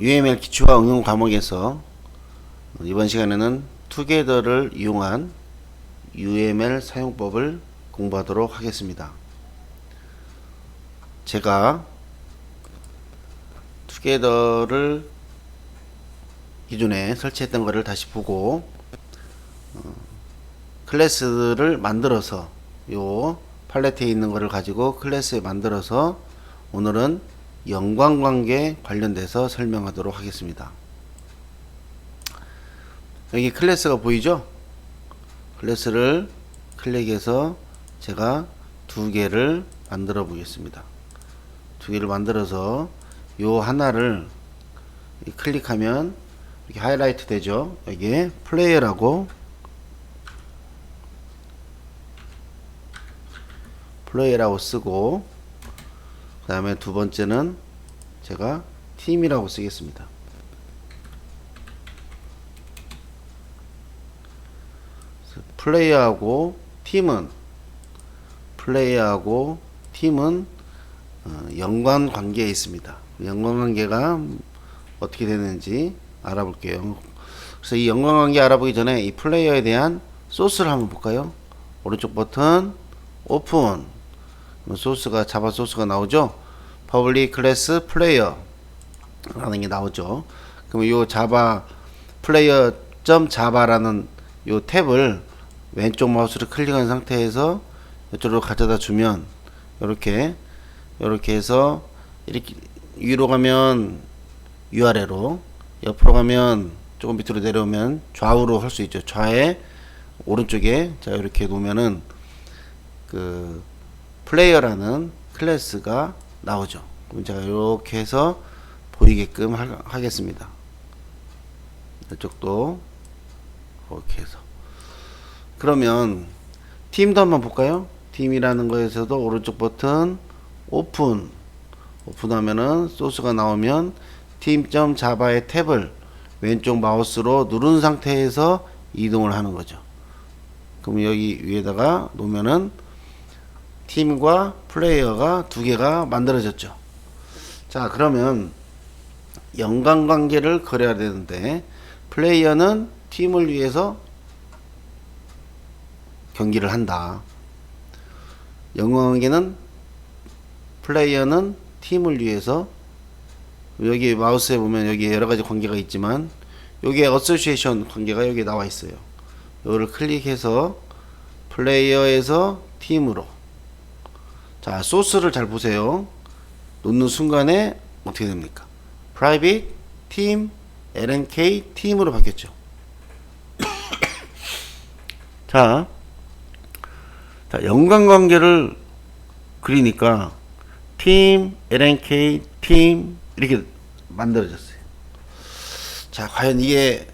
UML 기초와 응용 과목에서 이번 시간에는 together를 이용한 UML 사용법을 공부하도록 하겠습니다. 제가 together를 기존에 설치했던 것을 다시 보고 클래스를 만들어서 요 팔레트에 있는 것을 가지고 클래스에 만들어서 오늘은 연관관계 관련돼서 설명하도록 하겠습니다. 여기 클래스가 보이죠? 클래스를 클릭해서 제가 두 개를 만들어 보겠습니다. 두 개를 만들어서 요 하나를 클릭하면 이렇게 하이라이트 되죠? 여기에 플레이어라고 쓰고, 그 다음에 두 번째는 제가 팀이라고 쓰겠습니다. 플레이어하고 팀은 연관 관계에 있습니다. 연관 관계가 어떻게 되는지 알아볼게요. 그래서 이 연관 관계 알아보기 전에 이 플레이어에 대한 소스를 한번 볼까요? 오른쪽 버튼 오픈. 소스가 자바 소스가 나오죠. public class player 라는 게 나오죠. 그럼 이 자바 player .java라는 이 탭을 왼쪽 마우스를 클릭한 상태에서 이쪽으로 가져다 주면 이렇게 해서 이렇게 위로 가면 위아래로, 옆으로 가면 조금 밑으로 내려오면 좌우로 할 수 있죠. 좌에 오른쪽에 자 이렇게 놓으면은 그 플레이어라는 클래스가 나오죠. 그럼 제가 이렇게 해서 보이게끔 하겠습니다. 이쪽도 이렇게 해서. 그러면 팀도 한번 볼까요? 팀이라는 거에서도 오른쪽 버튼 오픈하면은 소스가 나오면 team.java의 탭을 왼쪽 마우스로 누른 상태에서 이동을 하는 거죠. 그럼 여기 위에다가 놓으면은 팀과 플레이어가 두 개가 만들어졌죠. 자, 그러면 연관관계를 그려야 되는데 플레이어는 팀을 위해서 경기를 한다. 연관관계는 플레이어는 팀을 위해서, 여기 마우스에 보면 여기 여러가지 관계가 있지만 여기에 어소시에이션 관계가 여기 나와 있어요. 이거를 클릭해서 플레이어에서 팀으로, 자 소스를 잘 보세요. 놓는 순간에 어떻게 됩니까? private team lnk 팀으로 바뀌었죠. 자 연관관계를 그리니까 팀 lnk 팀 이렇게 만들어졌어요. 자, 과연 이게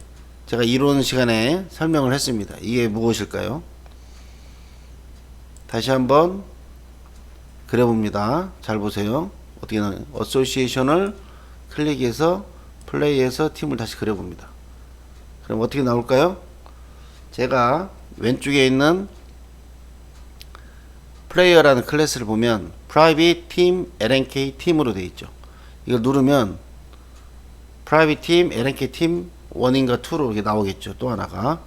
제가 이론 시간에 설명을 했습니다. 이게 무엇일까요? 다시 한번 그려봅니다. 잘 보세요. 어떻게 나와요? 어소시에이션을 클릭해서 플레이해서 팀을 다시 그려봅니다. 그럼 어떻게 나올까요? 제가 왼쪽에 있는 플레이어라는 클래스를 보면 private team lnk 팀으로 되어 있죠. 이걸 누르면 private team lnk 팀 1인가 2로 이렇게 나오겠죠. 또 하나가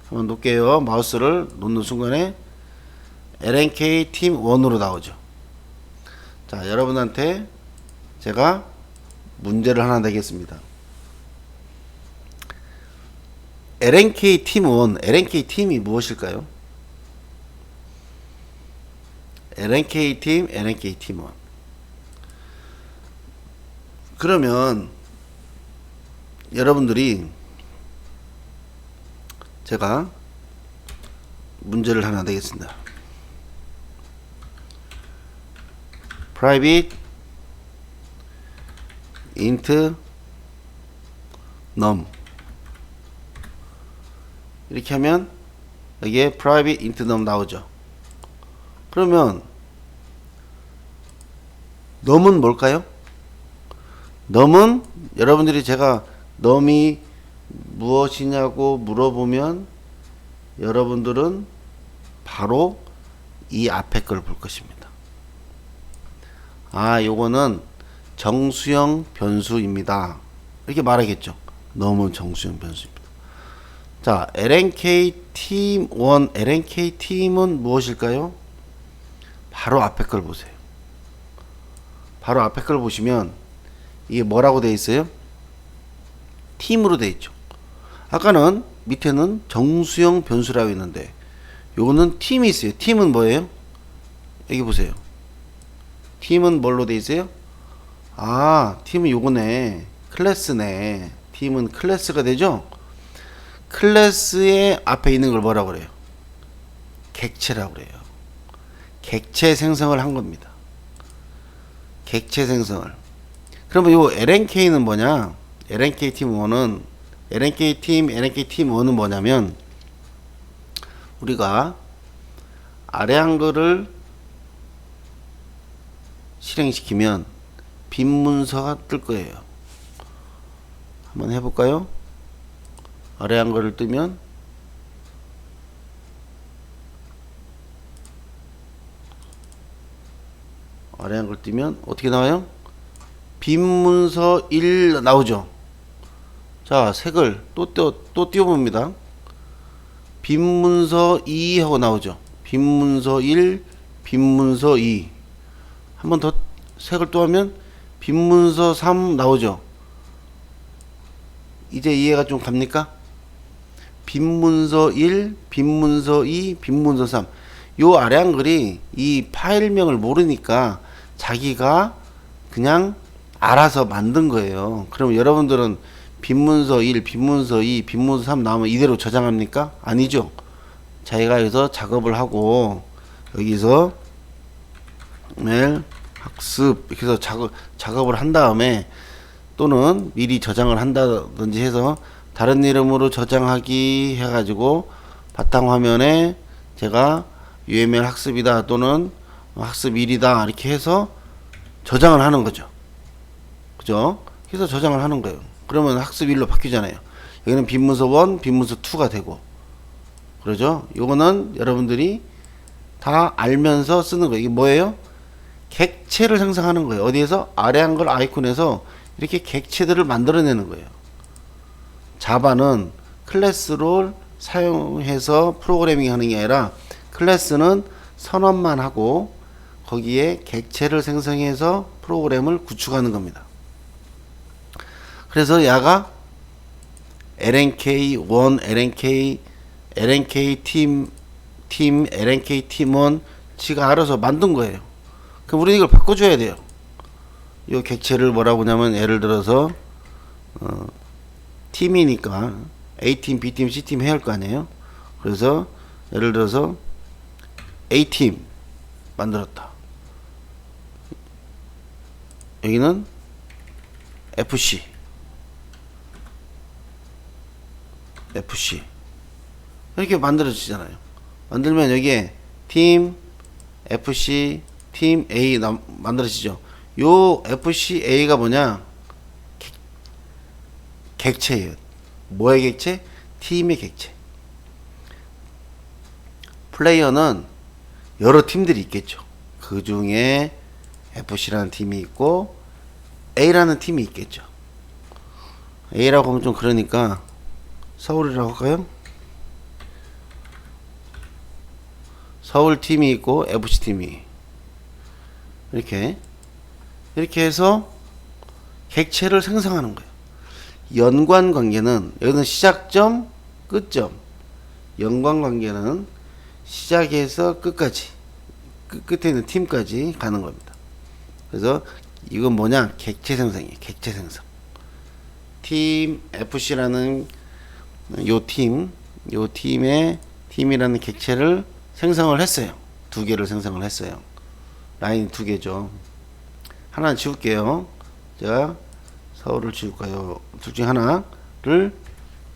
한번 놓을게요. 마우스를 놓는 순간에 lnk 팀 1으로 나오죠. 자, 여러분한테 제가 문제를 하나 내겠습니다. lnk 팀 1, lnk 팀이 무엇일까요? lnk 팀, lnk 팀 1. 그러면 여러분들이 제가 문제를 하나 내겠습니다. private int num 이렇게 하면 여기에 private int num 나오죠. 그러면 num은 뭘까요? num은 여러분들이 제가 num이 무엇이냐고 물어보면 여러분들은 바로 이 앞에 걸 볼 것입니다. 아, 요거는 정수형 변수입니다. 이렇게 말하겠죠. 너무 정수형 변수입니다. 자, LNK 팀 1, LNK 팀은 무엇일까요? 바로 앞에 걸 보세요. 바로 앞에 걸 보시면 이게 뭐라고 되어 있어요? 팀으로 되어 있죠. 아까는 밑에는 정수형 변수라고 했는데 요거는 팀이 있어요. 팀은 뭐예요? 여기 보세요. 팀은 뭘로 되어 있어요? 아, 팀은 요거네. 클래스네. 팀은 클래스가 되죠? 클래스의 앞에 있는 걸 뭐라고 그래요? 객체라고 그래요. 객체 생성을 한 겁니다. 객체 생성을. 그러면 요 LNK는 뭐냐? LNK 팀 1은 LNK 팀 1은 뭐냐면 우리가 아래 한글을 실행시키면 빈 문서가 뜰 거예요. 한번 해볼까요? 아래 한글을 뜨면 아래 한글 뜨면 어떻게 나와요? 빈 문서 1 나오죠. 자, 색을 또 띄워봅니다. 빈 문서 2 하고 나오죠. 빈 문서 1, 빈 문서 2. 한 번 더 색을 또 하면 빈 문서 3 나오죠. 이제 이해가 좀 갑니까? 빈 문서 1, 빈 문서 2, 빈 문서 3. 요 아래 한글이 이 파일명을 모르니까 자기가 그냥 알아서 만든 거예요. 그럼 여러분들은 빈 문서 1, 빈 문서 2, 빈 문서 3 나오면 이대로 저장합니까? 아니죠. 자기가 여기서 작업을 하고 여기서 매일 학습 이렇게 해서 작업을 한 다음에 또는 미리 저장을 한다든지 해서 다른 이름으로 저장하기 해가지고 바탕화면에 제가 UML 학습이다 또는 학습 1이다 이렇게 해서 저장을 하는 거죠. 그죠? 그래서 저장을 하는 거예요. 그러면 학습 1로 바뀌잖아요. 여기는 빈문서 1, 빈문서 2가 되고 그러죠? 요거는 여러분들이 다 알면서 쓰는 거예요. 이게 뭐예요? 객체를 생성하는 거예요. 어디에서? 아래 한글 아이콘에서 이렇게 객체들을 만들어내는 거예요. 자바는 클래스를 사용해서 프로그래밍 하는 게 아니라 클래스는 선언만 하고 거기에 객체를 생성해서 프로그램을 구축하는 겁니다. 그래서 야가 LNK1, LNK 팀, LNK 팀은 지가 알아서 만든 거예요. 그럼 우리는 이걸 바꿔줘야 돼요. 이 객체를 뭐라고 하냐면 예를 들어서 팀이니까 A팀, B팀, C팀 해야 할 거 아니에요. 그래서 예를 들어서 A팀 만들었다. 여기는 FC 이렇게 만들어지잖아요. 만들면 여기에 팀 FC 팀 A 만들어지죠. 요 FCA가 뭐냐? 객체예요. 뭐의 객체? 팀의 객체. 플레이어는 여러 팀들이 있겠죠. 그 중에 FC라는 팀이 있고 A라는 팀이 있겠죠. A라고 하면 좀 그러니까 서울이라고 할까요? 서울 팀이 있고 FC 팀이 이렇게 해서 객체를 생성하는 거예요. 연관 관계는 여기는 시작점, 끝점. 연관 관계는 시작에서 끝까지 끝에 있는 팀까지 가는 겁니다. 그래서 이건 뭐냐? 객체 생성이에요. 객체 생성. 팀 FC라는 요 팀의 팀이라는 객체를 생성을 했어요. 두 개를 생성을 했어요. 라인 두 개죠. 하나는 지울게요. 제가 서울을 지울까요? 둘 중에 하나를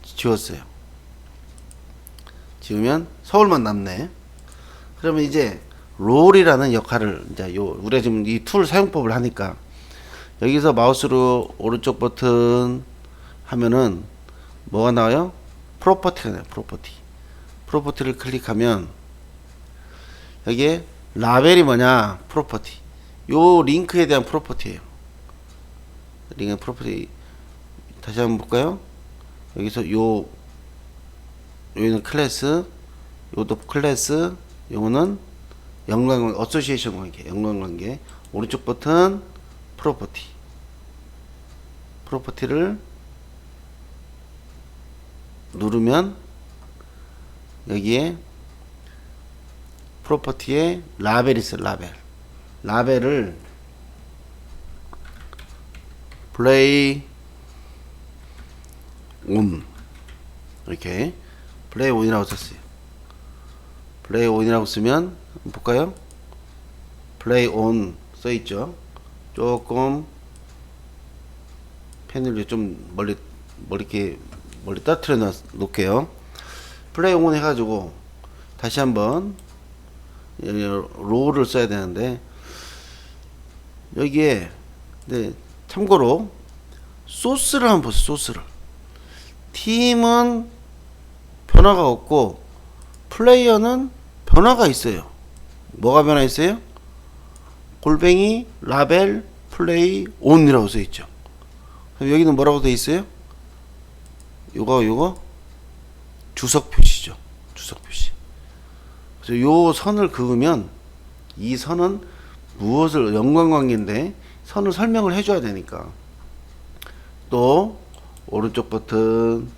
지웠어요. 지우면 서울만 남네. 그러면 이제 롤이라는 역할을 이제 우리가 지금 이 툴 사용법을 하니까 여기서 마우스로 오른쪽 버튼 하면은 뭐가 나와요? 프로퍼티가 나와요. 프로퍼티를 클릭하면 여기에 라벨이 뭐냐? 프로퍼티. 요 링크에 대한 프로퍼티예요. 링크 프로퍼티 다시 한번 볼까요? 여기서 여기는 클래스, 요도 클래스, 요거는 연관관계, 어소시에이션 관계, 연관관계. 오른쪽 버튼 프로퍼티를 누르면 여기에 프로퍼티에 라벨이 있어요. 라벨을 플레이 온, 이렇게 플레이 온이라고 썼어요. 플레이 온이라고 쓰면 볼까요? 플레이 온 써있죠. 조금 패널을 좀 멀리 떨어뜨려 놓을게요. 플레이 온 해가지고 다시 한번 로우를 써야 되는데, 여기에 참고로 소스를 한번 보세요. 소스를. 팀은 변화가 없고 플레이어는 변화가 있어요. 뭐가 변화 있어요? 골뱅이 라벨 플레이 온이라고 써 있죠. 여기는 뭐라고 돼 있어요? 요거 주석 표시죠. 주석 표시. 그래서 요 선을 그으면 이 선은 무엇을, 연관관계인데 선을 설명을 해줘야 되니까. 또 오른쪽 버튼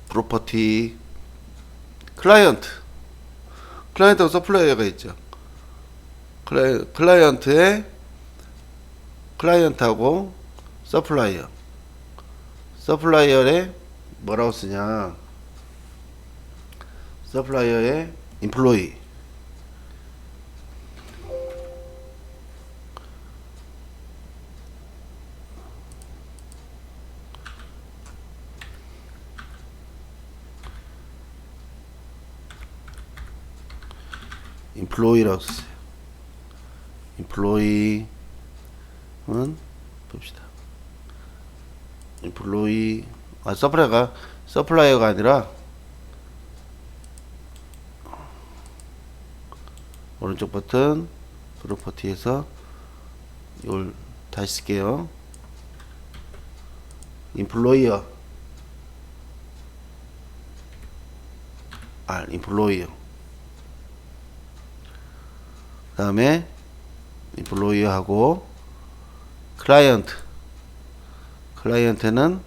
프로퍼티 클라이언트하고 서플라이어가 있죠. 클라이언트하고 서플라이어에 뭐라고 쓰냐, 서플라이어에 임플로이, 임플로이라고 쓰세요. 임플로이는 봅시다. 임플로이, 서플라이어가 아니라 오른쪽 버튼 프로퍼티에서 이걸 다시 쓸게요. 임플로이어, 임플로이어. 그 다음에 임플로이어하고 클라이언트는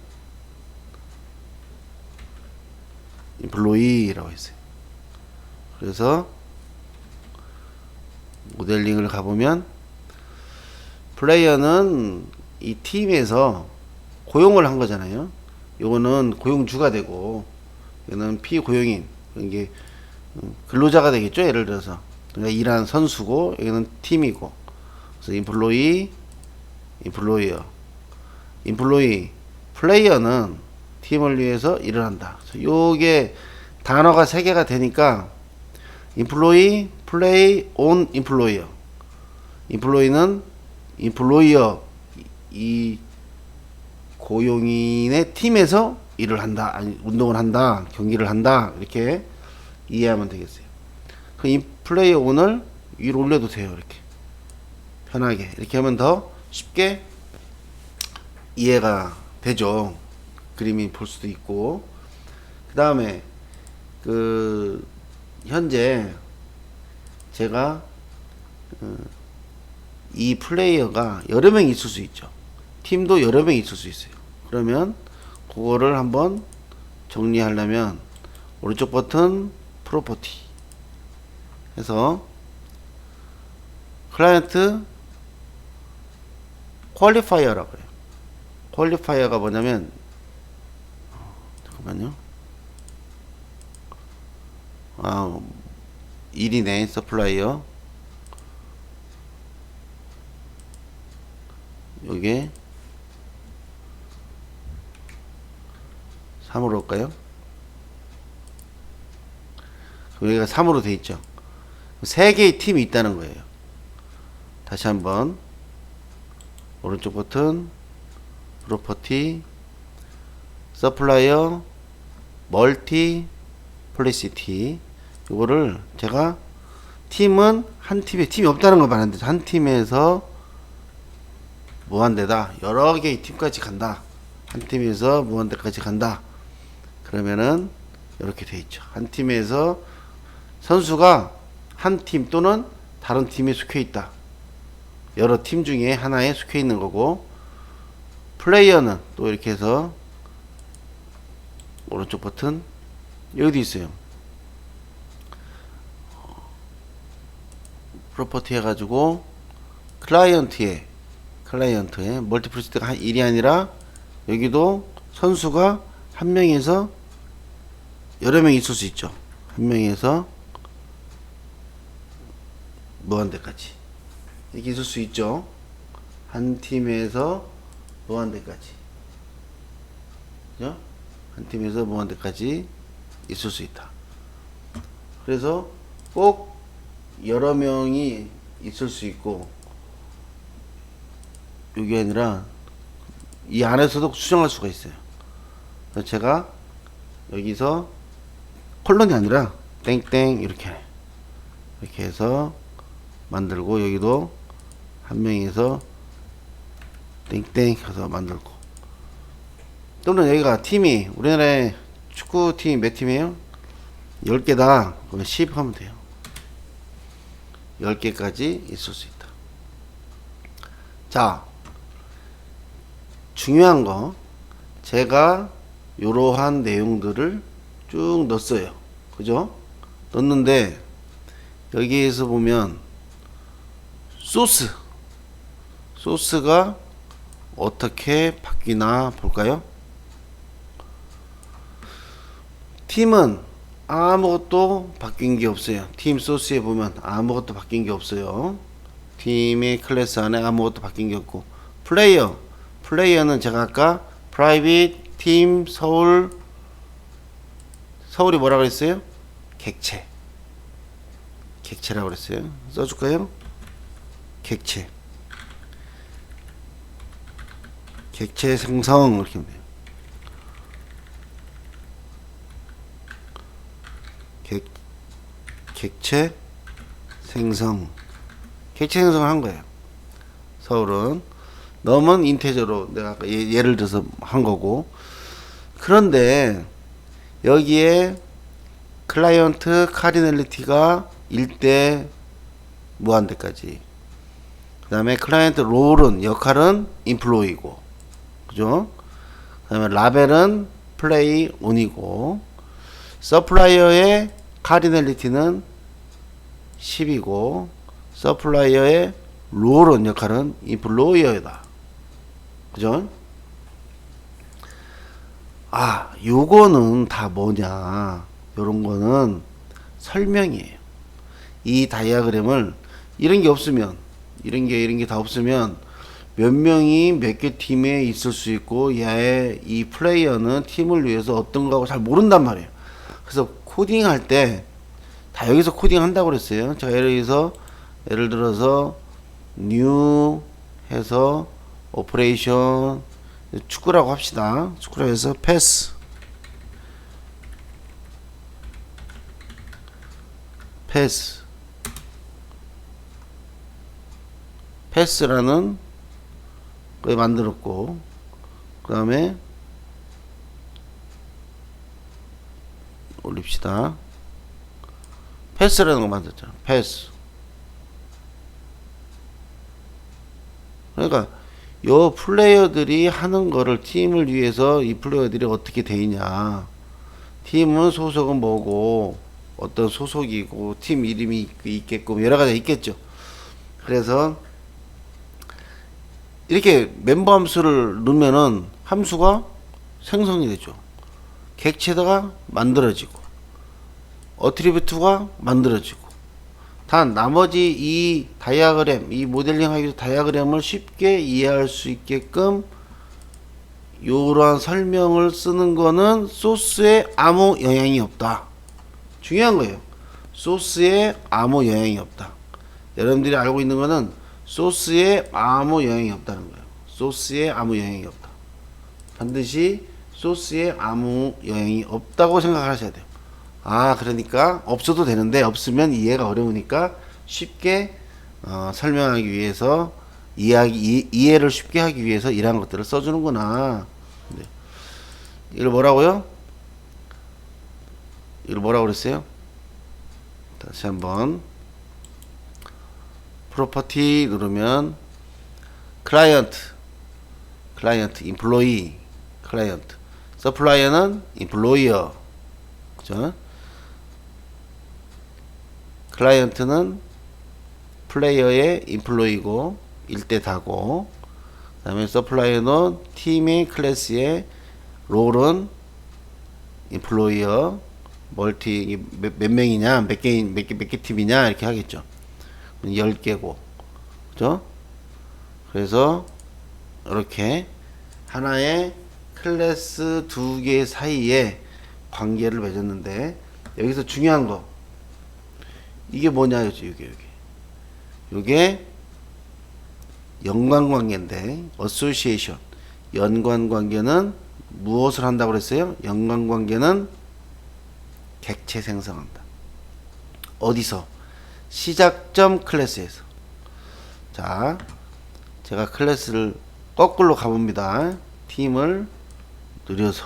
임플로이라고 했어요. 그래서 모델링을 가보면 플레이어는 이 팀에서 고용을 한 거잖아요. 요거는 고용주가 되고, 이거는 피고용인, 이게 근로자가 되겠죠. 예를 들어서 그러니까 일하는 선수고, 여기는 팀이고. 그래서 임플로이어, 플레이어는 팀을 위해서 일을 한다. 요게 단어가 3개가 되니까 임플로이, 플레이, 온, 임플로이어. 임플로이는 임플로이어, 이 고용인의 팀에서 일을 한다, 운동을 한다, 경기를 한다, 이렇게 이해하면 되겠어요. 이 플레이어 온을 위로 올려도 돼요. 이렇게 편하게 이렇게 하면 더 쉽게 이해가 되죠. 그림이 볼 수도 있고. 그 다음에 현재 제가 이 플레이어가 여러 명 있을 수 있죠. 팀도 여러 명 있을 수 있어요. 그러면 그거를 한번 정리하려면 오른쪽 버튼 프로퍼티 해서 클라이언트 퀄리파이어라고 해요. 퀄리파이어가 뭐냐면, 잠깐만요. 일이네. 서플라이어. 요게 3으로 할까요? 여기가 3으로 돼 있죠. 3개의 팀이 있다는 거예요. 다시 한번 오른쪽 버튼 프로퍼티 서플라이어 멀티 플리시티, 이거를 제가 팀은 한 팀에 팀이 없다는 걸 말하는데, 한 팀에서 무한대다. 여러 개의 팀까지 간다. 한 팀에서 무한대까지 간다. 그러면은 이렇게 돼 있죠. 한 팀에서 선수가 한 팀 또는 다른 팀에 속해 있다. 여러 팀 중에 하나에 속해 있는 거고, 플레이어는 또 이렇게 해서 오른쪽 버튼 여기도 있어요. 프로퍼티 해가지고 클라이언트에 멀티플리스트가 1이 아니라 여기도 선수가 한 명에서 여러 명 있을 수 있죠. 한 명에서 무한대까지 이렇게 있을 수 있죠. 한 팀에서 무한대까지, 그죠? 한 팀에서 무한대까지 있을 수 있다. 그래서 꼭 여러 명이 있을 수 있고, 이게 아니라 이 안에서도 수정할 수가 있어요. 그래서 제가 여기서 콜론이 아니라 땡땡 이렇게 해서 만들고, 여기도 한 명에서 땡땡 해서 만들고, 또는 여기가 팀이 우리나라에 축구팀이 몇 팀이에요? 10개다. 그러면 10 하면 돼요. 10개까지 있을 수 있다. 자, 중요한 거, 제가 이러한 내용들을 쭉 넣었어요. 그죠? 넣었는데 여기에서 보면 소스가 어떻게 바뀌나 볼까요? 팀은 아무것도 바뀐 게 없어요. 팀 소스에 보면 아무것도 바뀐 게 없어요. 팀의 클래스 안에 아무것도 바뀐 게 없고, 플레이어는 제가 아까 프라이빗 팀 서울이 뭐라 그랬어요? 객체라고 그랬어요. 써줄까요? 객체 생성 이렇게 하면 돼요. 객체 생성을 한 거예요. 서울은 넘은 인테저로 내가 아까 예를 들어서 한 거고, 그런데 여기에 클라이언트 카디널리티가 1대 무한대까지, 그 다음에 클라이언트 롤은 역할은 인플로이고, 그죠? 그 다음에 라벨은 플레이 온이고, 서플라이어의 카디널리티는 10이고, 서플라이어의 롤은 역할은 인플로이어다. 그죠? 요거는 다 뭐냐, 요런 거는 설명이에요. 이 다이아그램을 이런 게 없으면, 이런 게 다 없으면 몇 명이 몇 개 팀에 있을 수 있고, 이 플레이어는 팀을 위해서 어떤 거하고 잘 모른단 말이에요. 그래서 코딩할 때 다 여기서 코딩 한다고 그랬어요. 자, 예를 들어서 new 해서 오퍼레이션 축구라고 합시다. 축구라고 해서 패스라는 걸 만들었고, 그 다음에 올립시다. 패스라는 거 만들었잖아. 패스. 그러니까 요 플레이어들이 하는 거를, 팀을 위해서 이 플레이어들이 어떻게 돼 있냐, 팀은 소속은 뭐고 어떤 소속이고 팀 이름이 있겠고 여러 가지 있겠죠. 그래서 이렇게 멤버 함수를 넣으면은 함수가 생성이 되죠. 객체가 만들어지고 어트리뷰트가 만들어지고, 단 나머지 이 다이아그램, 이 모델링 하기 위해서 다이아그램을 쉽게 이해할 수 있게끔 이러한 설명을 쓰는 거는 소스에 아무 영향이 없다. 중요한 거예요. 소스에 아무 영향이 없다. 여러분들이 알고 있는 거는 소스에 아무 영향이 없다는 거예요. 소스에 아무 영향이 없다. 반드시 소스에 아무 영향이 없다고 생각하셔야 돼요. 그러니까 없어도 되는데, 없으면 이해가 어려우니까 쉽게 설명하기 위해서 이해를 쉽게 하기 위해서 이러한 것들을 써주는구나. 네. 이걸 뭐라고요? 이걸 뭐라고 그랬어요? 다시 한번 프로퍼티 누르면 클라이언트, 임플로이, 클라이언트, 서플라이어는 임플로이어, 그죠? 클라이언트는 플레이어의 임플로이고 일대 다고, 그 다음에 서플라이어는 팀의 클래스의 롤은 임플로이어, 멀티 몇 명이냐, 몇 개 팀이냐 이렇게 하겠죠. 10개고, 그죠? 그래서 이렇게 하나의 클래스 2개 사이에 관계를 맺었는데, 여기서 중요한 거 이게 뭐냐, 이게 연관관계인데, association, 연관관계는 무엇을 한다고 그랬어요? 연관관계는 객체 생성한다. 어디서? 시작점 클래스에서. 자, 제가 클래스를 거꾸로 가봅니다. 팀을 느려서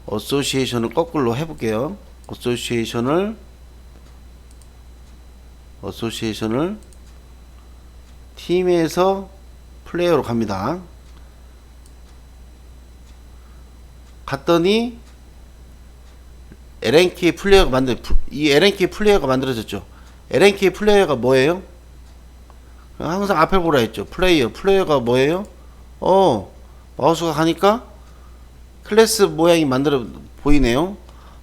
어소시에이션을 거꾸로 해볼게요. 어소시에이션을 팀에서 플레이어로 갑니다. 갔더니 LNK 플레이어가 이 LNK 플레이어가 만들어졌죠. LNK 플레이어가 뭐예요? 항상 앞에 보라 했죠. 플레이어가 뭐예요? 마우스가 가니까 클래스 모양이 보이네요.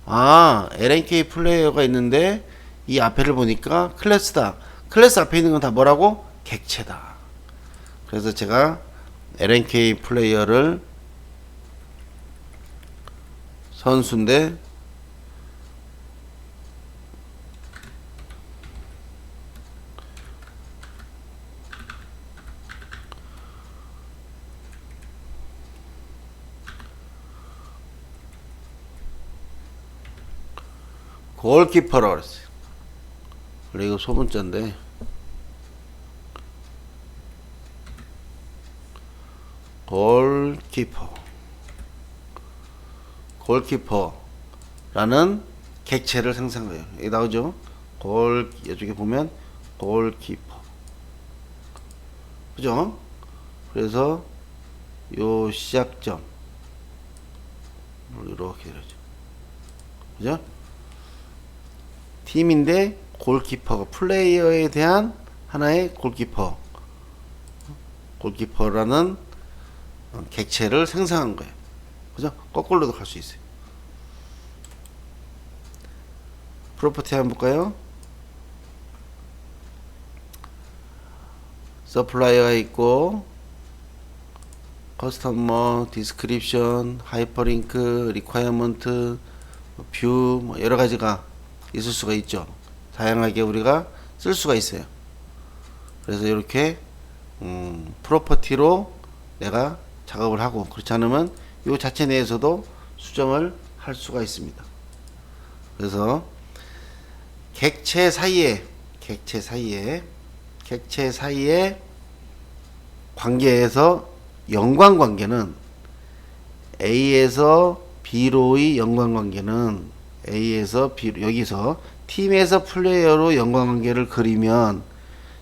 아, LNK 플레이어가 있는데 이 앞에를 보니까 클래스다. 클래스 앞에 있는 건 다 뭐라고? 객체다. 그래서 제가 LNK 플레이어를 선수인데 골키퍼라고 그랬어요. 원래 이거 소문자인데 골키퍼라는 객체를 생성해요. 여기 나오죠? 이쪽에 보면 골키퍼, 그죠? 그래서 요 시작점 이렇게 되죠. 그죠? 팀인데 골키퍼가 플레이어에 대한 하나의 골키퍼라는 객체를 생성한 거예요. 그죠? 거꾸로도 갈 수 있어요. 프로퍼티 한번 볼까요? 서플라이어가 있고 커스터머, 디스크립션, 하이퍼링크, 리콰이어먼트, 뷰 여러 가지가 있을 수가 있죠. 다양하게 우리가 쓸 수가 있어요. 그래서 이렇게 프로퍼티로 내가 작업을 하고, 그렇지 않으면 이 자체 내에서도 수정을 할 수가 있습니다. 그래서 객체 사이에 관계에서 연관관계는 A에서 B로의 연관관계는 A에서 B로, 여기서 팀에서 플레이어로 연관관계를 그리면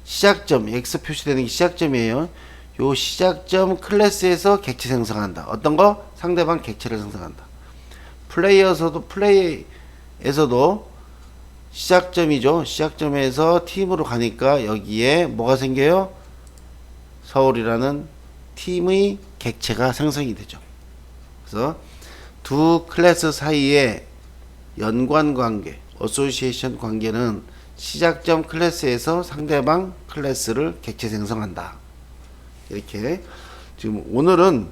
시작점, X 표시되는 게 시작점이에요. 요 시작점 클래스에서 객체 생성한다. 어떤 거? 상대방 객체를 생성한다. 플레이에서도 시작점이죠. 시작점에서 팀으로 가니까 여기에 뭐가 생겨요? 서울이라는 팀의 객체가 생성이 되죠. 그래서 두 클래스 사이에 연관관계, 어소시에이션 관계는 시작점 클래스에서 상대방 클래스를 객체 생성한다. 이렇게 지금 오늘은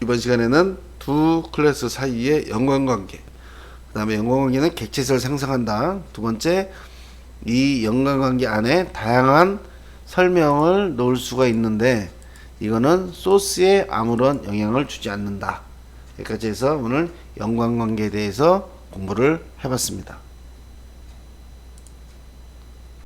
이번 시간에는 두 클래스 사이의 연관관계, 그 다음에 연관관계는 객체를 생성한다. 두 번째, 이 연관관계 안에 다양한 설명을 넣을 수가 있는데 이거는 소스에 아무런 영향을 주지 않는다. 여기까지 해서 오늘 연관관계에 대해서 공부를 해봤습니다.